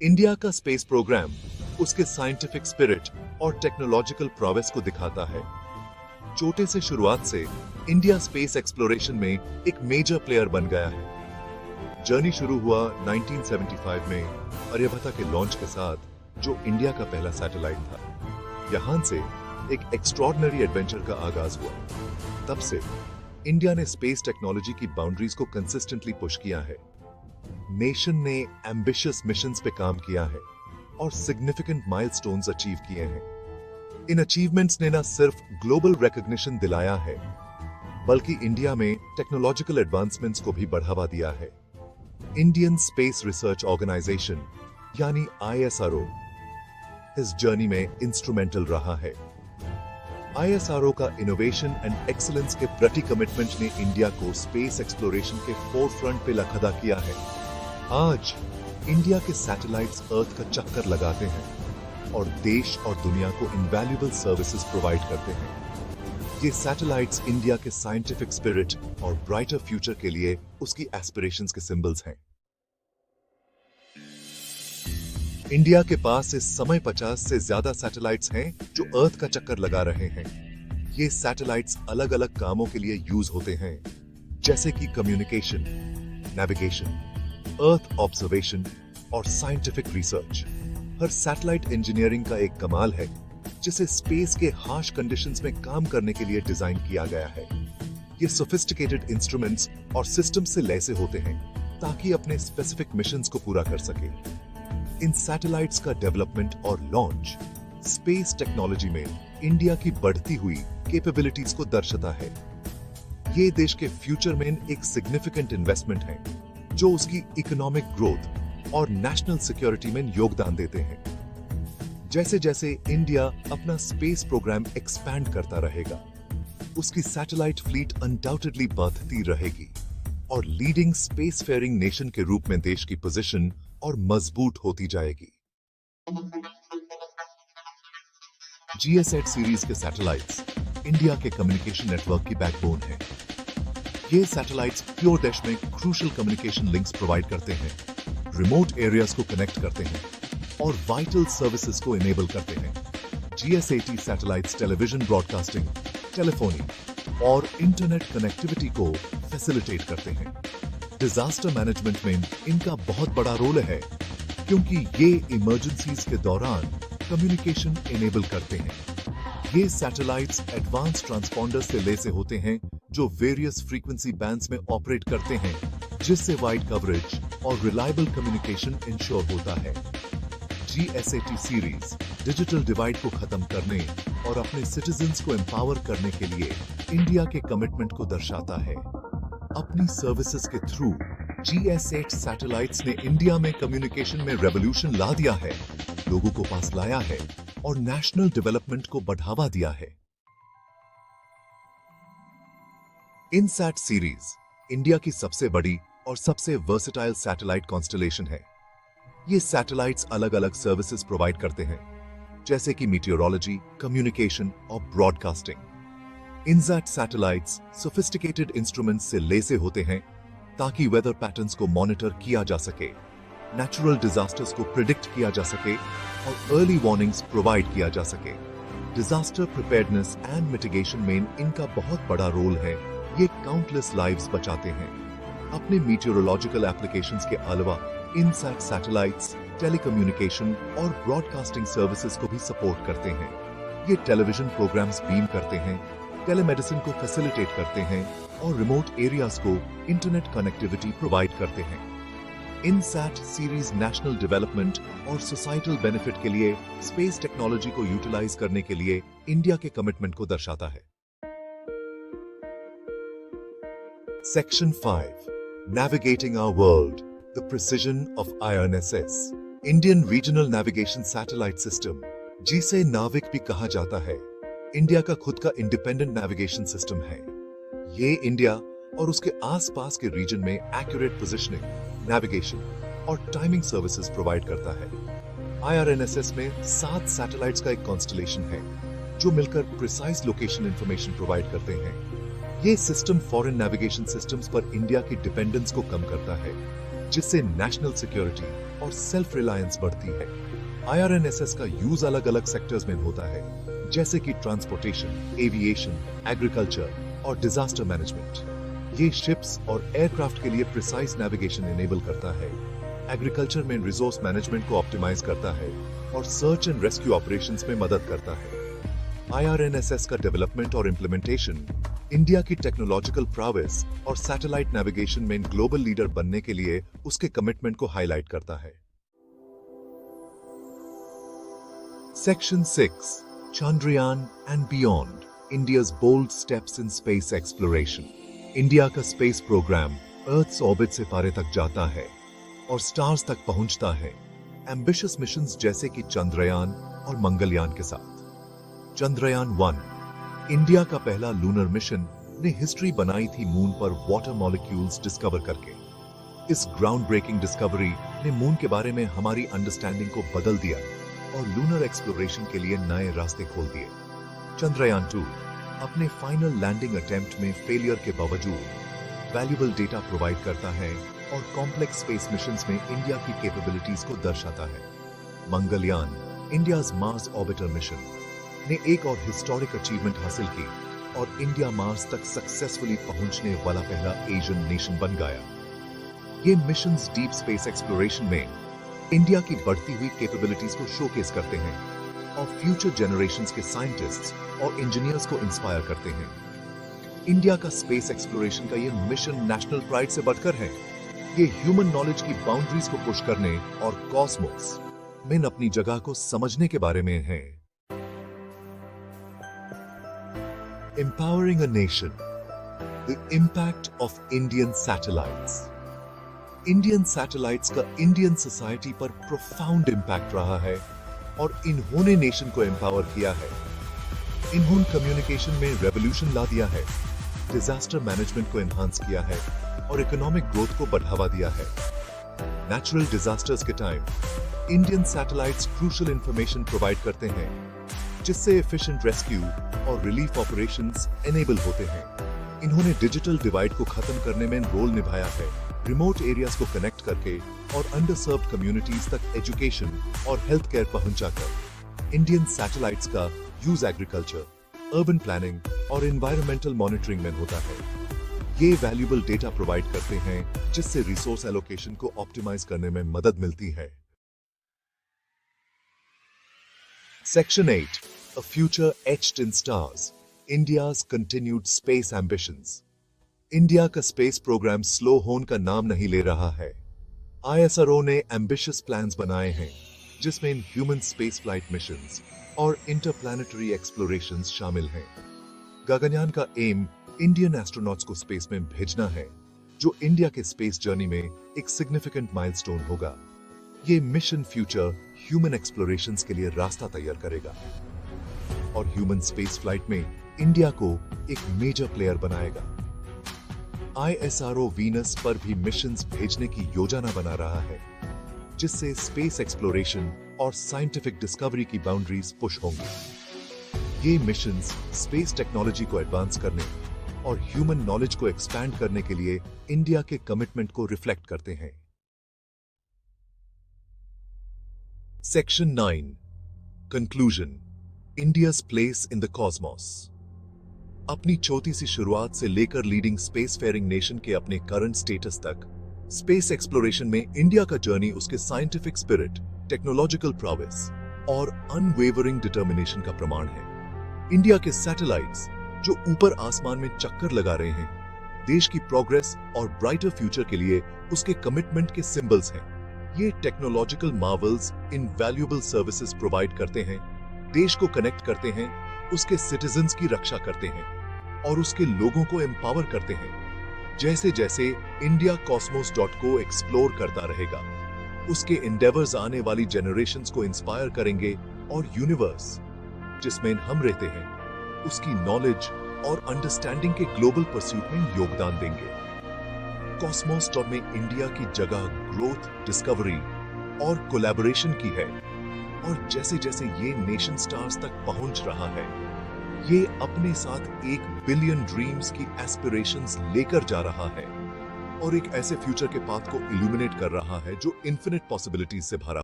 India का space programme उसके scientific spirit और टेक्नोलॉजिकल प्रोग्रेस को दिखाता है। छोटे से शुरुआत से इंडिया स्पेस एक्सप्लोरेशन में एक मेजर प्लेयर बन गया है। जर्नी शुरू हुआ 1975 में आर्यभट्ट के लॉन्च के साथ, जो इंडिया का पहला सैटेलाइट था। यहां से एक एक्स्ट्रॉर्डिनरी एडवेंचर का आगाज हुआ। तब से इंडिया ने स्पेस टेक्नोलॉजी की बाउंड्रीज को कंसिस्टेंटली पुश किया है। नेशन ने एम्बिशियस मिशंस पे काम किया है और सिग्निफिकेंट माइलस्टोन्स अचीव किए हैं। इन अचीवमेंट्स ने न सिर्फ ग्लोबल रिकॉग्निशन दिलाया है, बल्कि इंडिया में टेक्नोलॉजिकल एडवांसमेंट्स को भी बढ़ावा दिया है। इंडियन स्पेस रिसर्च ऑर्गेनाइजेशन यानी ISRO इस जर्नी में इंस्ट्रूमेंटल रहा है। ISRO का इनोवेशन एंड एक्सीलेंस के प्रति कमिटमेंट ने इंडिया को स्पेस एक्सप्लोरेशन के फोरफ्रंट पे खड़ा किया है। आज इंडिया के सैटेलाइट्स अर्थ का चक्कर लगाते हैं और देश और दुनिया को इनवैल्यूएबल सर्विसेज प्रोवाइड करते हैं। ये सैटेलाइट्स इंडिया के साइंटिफिक स्पिरिट और ब्राइटर फ्यूचर के लिए उसकी एस्पिरेशंस के सिंबल्स हैं। इंडिया के पास इस समय 50 से ज्यादा सैटेलाइट्स हैं जो अर्थ का चक्कर लगा रहे हैं। ये सैटेलाइट्स अलग अलग कामों के लिए यूज होते हैं, जैसे कि कम्युनिकेशन, नेविगेशन, अर्थ ऑब्जर्वेशन और साइंटिफिक रिसर्च। हर सैटेलाइट इंजीनियरिंग का एक कमाल है, जिसे स्पेस के हार्श कंडीशंस में काम करने के लिए डिजाइन किया गया है। ये सोफिस्टिकेटेड इंस्ट्रूमेंट्स और सिस्टम से लैसे होते हैं ताकि अपने स्पेसिफिक मिशंस को पूरा कर सके। इन सैटेलाइट्स का डेवलपमेंट और लॉन्च स्पेस टेक्नोलॉजी में इंडिया की बढ़ती हुई कैपेबिलिटीज को दर्शाता है। ये देश के फ्यूचर में एक सिग्निफिकेंट इन्वेस्टमेंट है, जो उसकी इकोनॉमिक ग्रोथ और नेशनल सिक्योरिटी में योगदान देते हैं। जैसे जैसे इंडिया अपना स्पेस प्रोग्राम एक्सपैंड करता रहेगा, उसकी सैटेलाइट फ्लीट अनडाउटेडली बढ़ती रहेगी और लीडिंग स्पेस फेयरिंग नेशन के रूप में देश की पोजीशन और मजबूत होती जाएगी। GSAT सीरीज के सैटेलाइट्स इंडिया के कम्युनिकेशन नेटवर्क की बैकबोन है। ये सैटेलाइट्स प्योर डैश में क्रूशियल कम्युनिकेशन लिंक्स प्रोवाइड करते हैं, रिमोट एरियाज को कनेक्ट करते हैं और वाइटल सर्विसेज को इनेबल करते हैं। GSAT satellites television broadcasting, telephony और इंटरनेट कनेक्टिविटी को फैसिलिटेट करते हैं। डिजास्टर मैनेजमेंट में इनका बहुत बड़ा रोल है, क्योंकि ये इमरजेंसीज के दौरान कम्युनिकेशन इनेबल करते हैं। ये सैटेलाइट्स एडवांस ट्रांसपॉन्डर से लैसे होते हैं, जो वेरियस फ्रीक्वेंसी बैंड्स में ऑपरेट करते हैं, जिससे वाइड कवरेज और रिलायबल कम्युनिकेशन इंश्योर होता है। GSAT सीरीज डिजिटल डिवाइड को खत्म करने और अपने सिटीजन्स को एम्पावर करने के लिए इंडिया के कमिटमेंट को दर्शाता है। अपनी सर्विसेज के थ्रू GSAT सैटेलाइट्स ने इंडिया में कम्युनिकेशन में रेवोल्यूशन ला दिया है, लोगों को पास लाया है और नेशनल डेवलपमेंट को बढ़ावा दिया है। इनसैट सीरीज इंडिया की सबसे बड़ी और सबसे वर्सेटाइल सैटेलाइट कॉन्स्टलेशन है। ये सैटेलाइट्स अलग अलग सर्विसेज प्रोवाइड करते हैं, जैसे कि मीटियोरोलॉजी, कम्युनिकेशन और broadcasting. INSAT satellites sophisticated instruments से लैसे होते हैं ताकि वेदर पैटर्न्स को मॉनिटर किया जा सके, नेचुरल डिजास्टर्स को प्रिडिक्ट किया जा सके और अर्ली वार्निंग्स प्रोवाइड किया जा सके। डिजास्टर प्रिपेयर्डनेस एंड मिटिगेशन में इनका बहुत बड़ा रोल है। ये काउंटलेस लाइव्स बचाते हैं। अपने मीटियोरोलॉजिकल एप्लीकेशंस के अलावा इनसैट सैटेलाइट्स टेलीकम्युनिकेशन और ब्रॉडकास्टिंग सर्विसेज को भी सपोर्ट करते हैं। ये टेलीविजन प्रोग्राम्स बीम करते हैं, टेलीमेडिसिन को फैसिलिटेट करते हैं और रिमोट एरियाज को इंटरनेट कनेक्टिविटी प्रोवाइड करते हैं। इनसैट सीरीज नेशनल डेवलपमेंट और सोसाइटल बेनिफिट के लिए स्पेस टेक्नोलॉजी को यूटिलाइज करने के लिए इंडिया के कमिटमेंट को दर्शाता है। Section 5 Navigating Our World The Precision of IRNSS Indian Regional Navigation Satellite System, जिसे नाविक भी कहा जाता है, इंडिया का खुद का इंडिपेंडेंट नेविगेशन सिस्टम है। ये इंडिया और उसके आसपास के रीजन में एक्यूरेट पोजिशनिंग, नेविगेशन और टाइमिंग सर्विसेज प्रोवाइड करता है। IRNSS में 7 सैटेलाइट्स का एक कॉन्स्टलेशन है, जो मिलकर प्रिसाइज लोकेशन इंफॉर्मेशन प्रोवाइड करते हैं। ये सिस्टम फॉरेन नेविगेशन सिस्टम्स पर इंडिया की डिपेंडेंस को कम करता है, जिससे नेशनल सिक्योरिटी और सेल्फ रिलायंस बढ़ती है। IRNSS का यूज अलग अलग सेक्टर्स में होता है, जैसे कि ट्रांसपोर्टेशन, एविएशन, एग्रीकल्चर और डिजास्टर मैनेजमेंट। ये शिप्स और एयरक्राफ्ट के लिए प्रिसाइज नेविगेशन इनेबल करता है, एग्रीकल्चर में रिसोर्स मैनेजमेंट को ऑप्टिमाइज करता है और सर्च एंड रेस्क्यू ऑपरेशंस में मदद करता है। IRNSS का डेवलपमेंट और इंप्लीमेंटेशन इंडिया की टेक्नोलॉजिकल प्रावेस और सैटेलाइट नेविगेशन में ग्लोबल लीडर बनने के लिए उसके कमिटमेंट को हाईलाइट करता है। Section 6, Chandrayaan and beyond, India's bold steps in space exploration. India का स्पेस प्रोग्राम अर्थ ऑर्बिट से पारे तक जाता है और स्टार्स तक पहुंचता है, एम्बिशियस मिशंस जैसे कि चंद्रयान और मंगलयान के साथ। चंद्रयान 1, इंडिया का पहला लूनर मिशन, ने हिस्ट्री बनाई थी मून पर वाटर मॉलिक्यूल्स डिस्कवर करके। इस ग्राउंड ब्रेकिंग डिस्कवरी ने मून के बारे में हमारी अंडरस्टैंडिंग को बदल दिया और लूनर एक्सप्लोरेशन के लिए नए रास्ते खोल दिए। चंद्रयान 2 अपने फाइनल लैंडिंग अटेम्प्ट में फेलियर के बावजूद वैल्यूएबल डेटा प्रोवाइड करता है और कॉम्प्लेक्स स्पेस मिशंस में इंडिया की कैपेबिलिटीज को दर्शाता है। Mangalyaan, India's Mars orbiter mission, ने एक और हिस्टोरिक अचीवमेंट हासिल की और इंडिया मार्स तक सक्सेसफुली पहुंचने वाला पहला एशियन नेशन बन गया। ये मिशंस डीप स्पेस एक्सप्लोरेशन में इंडिया की बढ़ती हुई कैपेबिलिटीज को शोकेस करते हैं और फ्यूचर जनरेशंस के साइंटिस्ट्स और इंजीनियर्स को इंस्पायर करते हैं। इंडिया का स्पेस एक्सप्लोरेशन का ये मिशन नेशनल प्राइड से बढ़कर है। ये ह्यूमन नॉलेज की बाउंड्रीज को पुश करने और कॉस्मोस में अपनी जगह को समझने के बारे में है। Empowering a nation, the impact of Indian satellites. Indian satellites का Indian society पर profound impact रहा है और इन्होंने नेशन को एम्पावर किया है। इन्होंने कम्युनिकेशन में रेवोल्यूशन ला दिया है, डिजास्टर मैनेजमेंट को एनहांस किया है और इकोनॉमिक ग्रोथ को बढ़ावा दिया है। नेचुरल डिजास्टर्स के time Indian satellites crucial information provide करते हैं, जिससे एफिशिएंट रेस्क्यू और रिलीफ ऑपरेशंस एनेबल होते हैं। इन्होंने डिजिटल डिवाइड को खत्म करने में रोल निभाया है, रिमोट एरियाज को कनेक्ट करके और अंडरसर्व्ड कम्युनिटीज तक एजुकेशन और हेल्थ केयर पहुंचाकर। इंडियन सैटेलाइट्स का यूज एग्रीकल्चर, अर्बन प्लानिंग और एनवायरमेंटल मॉनिटरिंग में होता है। ये वैल्यूएबल डेटा प्रोवाइड करते हैं, जिससे रिसोर्स एलोकेशन को ऑप्टिमाइज करने में मदद मिलती है। Section 8, a future etched in stars, India's continued space ambitions. India का स्पेस प्रोग्राम स्लो होने का नाम नहीं ले रहा है। ISRO ने एम्बिशियस प्लान्स बनाए हैं, जिसमें ह्यूमन स्पेस फ्लाइट मिशंस और इंटरप्लैनेटरी एक्सप्लोरेशंस शामिल हैं। गगनयान का एम इंडियन एस्ट्रोनॉट्स को स्पेस में भेजना है, जो इंडिया के स्पेस जर्नी में एक सिग्निफिकेंट माइलस्टोन होगा। ये मिशन फ्यूचर ह्यूमन एक्सप्लोरेशंस के लिए रास्ता तैयार करेगा और ह्यूमन स्पेस फ्लाइट में इंडिया को एक मेजर प्लेयर बनाएगा। ISRO वीनस पर भी मिशंस भेजने की योजना बना रहा है, जिससे स्पेस एक्सप्लोरेशन और साइंटिफिक डिस्कवरी की बाउंड्रीज पुश होंगी। ये मिशंस स्पेस टेक्नोलॉजी को एडवांस करने और ह्यूमन नॉलेज को एक्सपैंड करने के लिए इंडिया के कमिटमेंट को रिफ्लेक्ट करते हैं। Section 9, Conclusion, India's place in the cosmos. अपनी छोटी सी शुरुआत से लेकर लीडिंग स्पेस फेयरिंग नेशन के अपने करंट स्टेटस तक, स्पेस एक्सप्लोरेशन में इंडिया का जर्नी उसके साइंटिफिक स्पिरिट, टेक्नोलॉजिकल प्रोग्रेस और अनवेवरिंग डिटर्मिनेशन का प्रमाण है। इंडिया के सैटेलाइट्स जो ऊपर आसमान में चक्कर लगा रहे हैं, देश की प्रोग्रेस और ब्राइटर फ्यूचर के लिए उसके कमिटमेंट के सिंबल्स हैं। ये टेक्नोलॉजिकल मार्वल्स इन वैल्यूएबल सर्विसेज प्रोवाइड करते हैं, देश को कनेक्ट करते हैं, उसके सिटीजन्स की रक्षा करते हैं और उसके लोगों को एम्पावर करते हैं। जैसे जैसे इंडिया कॉस्मोस को एक्सप्लोर करता रहेगा, उसके एंडेवर्स आने वाली जनरेशंस को इंस्पायर करेंगे और यूनिवर्स जिसमें हम रहते हैं, उसकी नॉलेज और अंडरस्टैंडिंग के ग्लोबल परस्यूट में योगदान देंगे। कॉस्मोस में इंडिया की जगह ग्रोथ, डिस्कवरी और कोलैबोरेशन की है और जैसे जैसे ये नेशन स्टार्स तक पहुंच रहा है, ये अपने साथ 1 बिलियन ड्रीम्स की एस्पिरेशंस लेकर जा रहा है। और एक ऐसे फ्यूचर के पाथ को इल्यूमिनेट कर रहा है जो इन्फिनिट पॉसिबिलिटीज से भरा